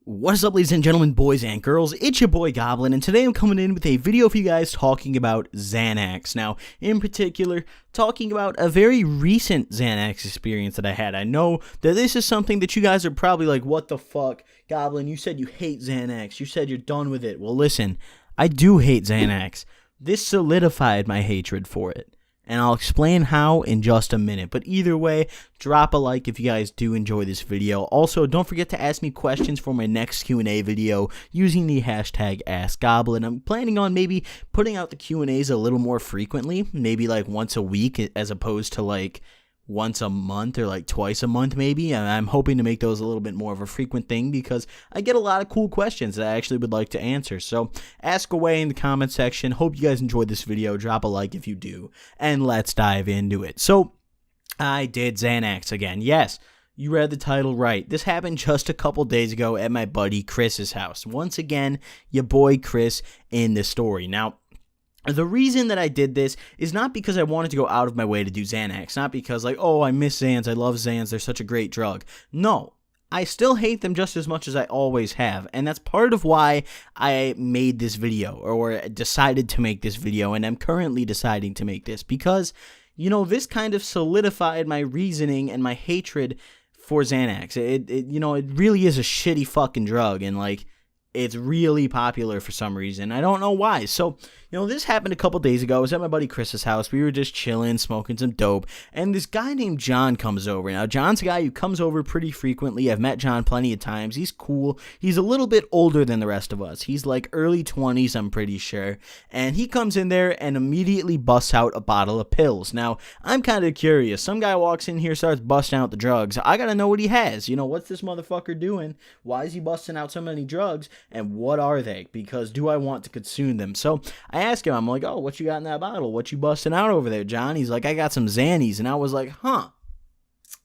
What is up, ladies and gentlemen, boys and girls? It's your boy Goblin, and today I'm coming in with a video for you guys talking about Xanax. Now, in particular, talking about a very recent Xanax experience that I had. I know that this is something that you guys are probably like, what the fuck, Goblin, you said you hate Xanax. You said you're done with it. Well, listen, I do hate Xanax. This solidified my hatred for it. And I'll explain how in just a minute. But either way, drop a like if you guys do enjoy this video. Also, don't forget to ask me questions for my next Q&A video using the hashtag AskGoblin. I'm planning on maybe putting out the Q&As a little more frequently. Maybe like once a week as opposed to like once a month or like twice a month maybe. I'm hoping to make those a little bit more of a frequent thing because I get a lot of cool questions that I actually would like to answer. So ask away in the comment section. Hope you guys enjoyed this video. Drop a like if you do. And let's dive into it. So I did Xanax again. Yes, you read the title right. This happened just a couple days ago at my buddy Chris's house. Once again, your boy Chris in the story. Now, the reason that I did this is not because I wanted to go out of my way to do Xanax. Not because like, oh, I miss Xans. I love Xans. They're such a great drug. No, I still hate them just as much as I always have. And that's part of why I made this video or decided to make this video. And I'm currently deciding to make this because, you know, this kind of solidified my reasoning and my hatred for Xanax. It really is a shitty fucking drug. And like, it's really popular for some reason. I don't know why. So, you know, this happened a couple days ago. I was at my buddy Chris's house. We were just chilling, smoking some dope. And this guy named John comes over. Now, John's a guy who comes over pretty frequently. I've met John plenty of times. He's cool. He's a little bit older than the rest of us. He's like early 20s, I'm pretty sure. And he comes in there and immediately busts out a bottle of pills. Now, I'm kind of curious. Some guy walks in here, starts busting out the drugs. I gotta know what he has. You know, what's this motherfucker doing? Why is he busting out so many drugs? And what are they? Because do I want to consume them? So I asked him, I'm like, oh, what you got in that bottle? What you busting out over there, John? He's like, I got some Xannies. And I was like, huh,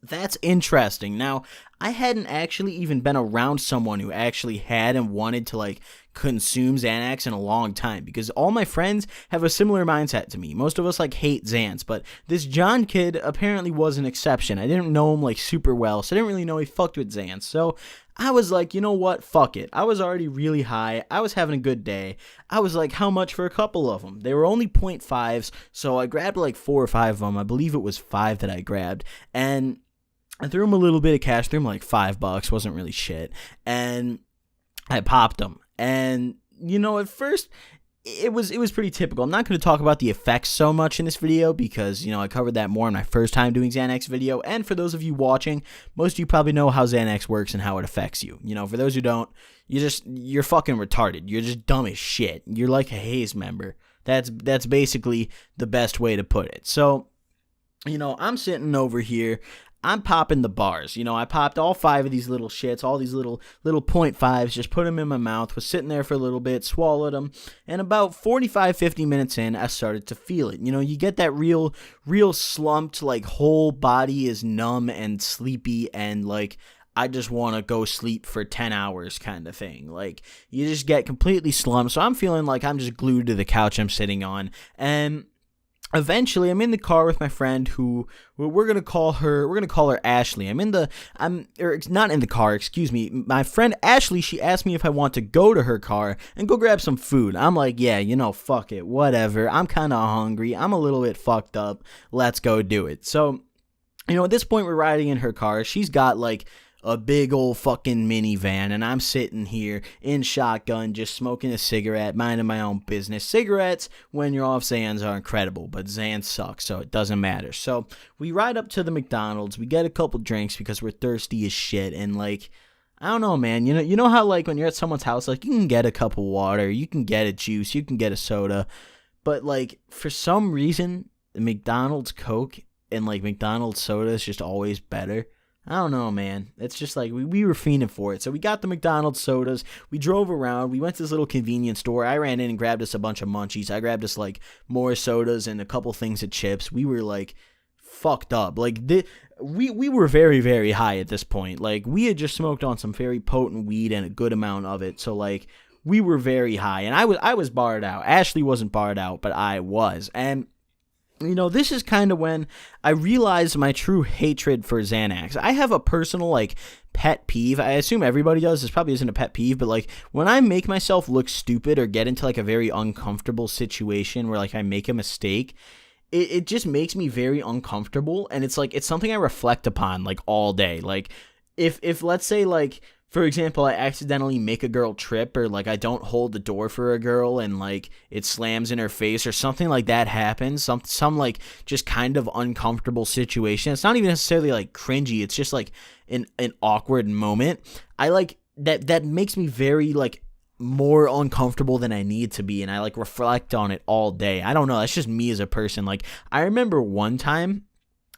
that's interesting. Now, I hadn't actually even been around someone who actually had and wanted to like consume Xanax in a long time because all my friends have a similar mindset to me. Most of us like hate Xans, but this John kid apparently was an exception. I didn't know him like super well, so I didn't really know he fucked with Xans. So I was like, you know what? Fuck it. I was already really high. I was having a good day. I was like, how much for a couple of them? They were only 0.5s, so I grabbed like 4 or 5 of them. I believe it was 5 that I grabbed, and I threw him a little bit of cash, threw him like $5, wasn't really shit, and I popped them. And, you know, at first, it was pretty typical. I'm not going to talk about the effects so much in this video because, you know, I covered that more in my first time doing Xanax video, and for those of you watching, most of you probably know how Xanax works and how it affects you. You know, for those who don't, you're fucking retarded. You're just dumb as shit. You're like a Haze member. That's basically the best way to put it. So, you know, I'm sitting over here, I'm popping the bars. You know, I popped all 5 of these little shits, all these little 0.5s, just put them in my mouth, was sitting there for a little bit, swallowed them, and about 45, 50 minutes in, I started to feel it. You know, you get that real slumped, like, whole body is numb and sleepy and, like, I just want to go sleep for 10 hours kind of thing. Like, you just get completely slumped, so I'm feeling like I'm just glued to the couch I'm sitting on, and eventually, I'm in the car with my friend who we're gonna call her Ashley. Not in the car, excuse me. My friend Ashley, she asked me if I want to go to her car and go grab some food. I'm like, yeah, you know, fuck it, whatever. I'm kind of hungry. I'm a little bit fucked up. Let's go do it. So, you know, at this point, we're riding in her car. She's got like a big old fucking minivan, and I'm sitting here in shotgun just smoking a cigarette, minding my own business. Cigarettes when you're off Xans are incredible, but Xans suck, so it doesn't matter. So we ride up to the McDonald's, we get a couple drinks because we're thirsty as shit, and like, I don't know, man, you know how like when you're at someone's house, like you can get a cup of water, you can get a juice, you can get a soda, but like for some reason the McDonald's Coke and like McDonald's soda is just always better. I don't know, man. It's just like we were fiending for it. So we got the McDonald's sodas. We drove around. We went to this little convenience store. I ran in and grabbed us a bunch of munchies. I grabbed us like more sodas and a couple things of chips. We were like fucked up. Like we were very, very high at this point. Like we had just smoked on some very potent weed and a good amount of it. So like we were very high. And I was barred out. Ashley wasn't barred out, but I was. And you know, this is kind of when I realized my true hatred for Xanax. I have a personal, like, pet peeve. I assume everybody does. This probably isn't a pet peeve, but, like, when I make myself look stupid or get into, like, a very uncomfortable situation where, like, I make a mistake, it just makes me very uncomfortable, and it's, like, it's something I reflect upon, like, all day. Like, if let's say, like, for example, I accidentally make a girl trip, or like I don't hold the door for a girl and like it slams in her face or something like that happens, some like just kind of uncomfortable situation. It's not even necessarily like cringy, it's just like an awkward moment. I like that makes me very like more uncomfortable than I need to be, and I like reflect on it all day. I don't know, that's just me as a person. Like, I remember one time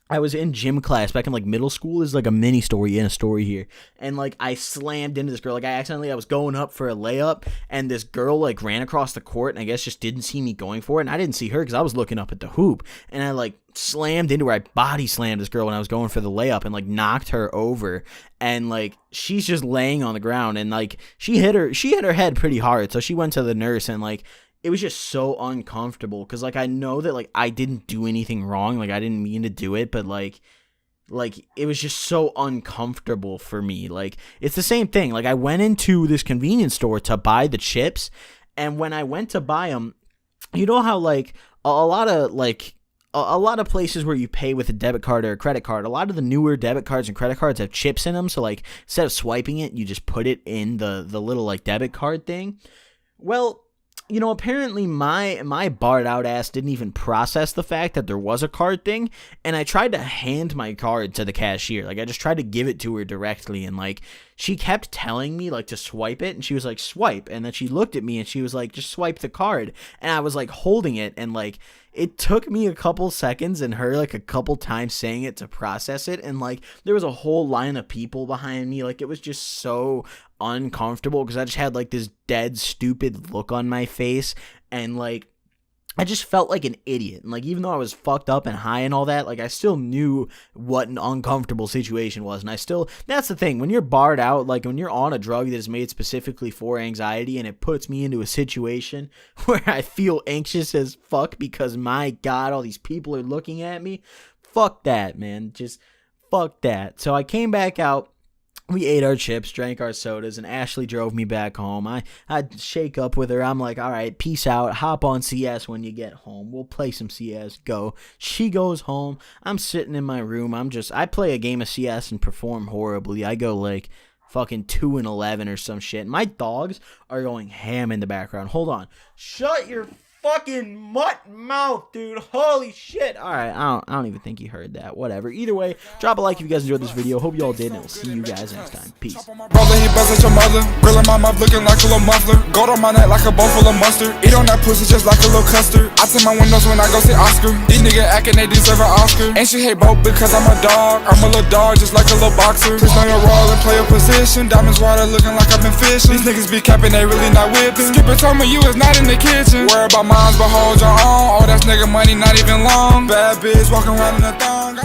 I was in gym class back in like middle school. Is like a mini story in a story here, and like I slammed into this girl. Like, I was going up for a layup, and this girl like ran across the court, and I guess just didn't see me going for it, and I didn't see her because I was looking up at the hoop, and I like slammed into her. I body slammed this girl when I was going for the layup, and like knocked her over, and like she's just laying on the ground, and like she hit her head pretty hard, so she went to the nurse, and like it was just so uncomfortable because, like, I know that, like, I didn't do anything wrong. Like, I didn't mean to do it, but, like, it was just so uncomfortable for me. Like, it's the same thing. Like, I went into this convenience store to buy the chips, and when I went to buy them, you know how, like, a lot of places where you pay with a debit card or a credit card, a lot of the newer debit cards and credit cards have chips in them. So, like, instead of swiping it, you just put it in the little, like, debit card thing. Well, you know, apparently my barred out ass didn't even process the fact that there was a card thing, and I tried to hand my card to the cashier. Like, I just tried to give it to her directly, and like she kept telling me like to swipe it, and she was like, swipe, and then she looked at me and she was like, just swipe the card, and I was like holding it, and like it took me a couple seconds and her like a couple times saying it to process it, and like there was a whole line of people behind me. Like, it was just so uncomfortable because I just had like this dead stupid look on my face, and like I just felt like an idiot. And like, even though I was fucked up and high and all that, like I still knew what an uncomfortable situation was. And that's the thing, when you're barred out, like when you're on a drug that is made specifically for anxiety, and it puts me into a situation where I feel anxious as fuck because, my God, all these people are looking at me. Fuck that, man. Just fuck that. So I came back out. We ate our chips, drank our sodas, and Ashley drove me back home. I'd shake up with her. I'm like, all right, peace out. Hop on CS when you get home. We'll play some CS. Go. She goes home. I'm sitting in my room. I play a game of CS and perform horribly. I go like fucking 2-11 or some shit. My dogs are going ham in the background. Hold on. Shut your fucking mutt mouth, dude. Holy shit. Alright, I don't even think you heard that. Whatever. Either way, drop a like if you guys enjoyed this video. Hope you all did, and I'll see you guys next time. Peace. Brother, he buzz at your mother. Grilling my mouth looking like a little muffler. Gold on my neck like a bowl full of mustard. Eat on that pussy just like a little custard. I tint my windows when I go see Oscar. These niggas acting they deserve an Oscar. And she hate both because I'm a dog. I'm a little dog just like a little boxer. Please know your role and play your position. Diamonds water looking like I've been fishing. These niggas be capping, they really not whipping. Skipper told me you was not in the kitchen. Worry about mines but hold your own. Oh, that's nigga money not even long. Bad bitch walking around in a thong.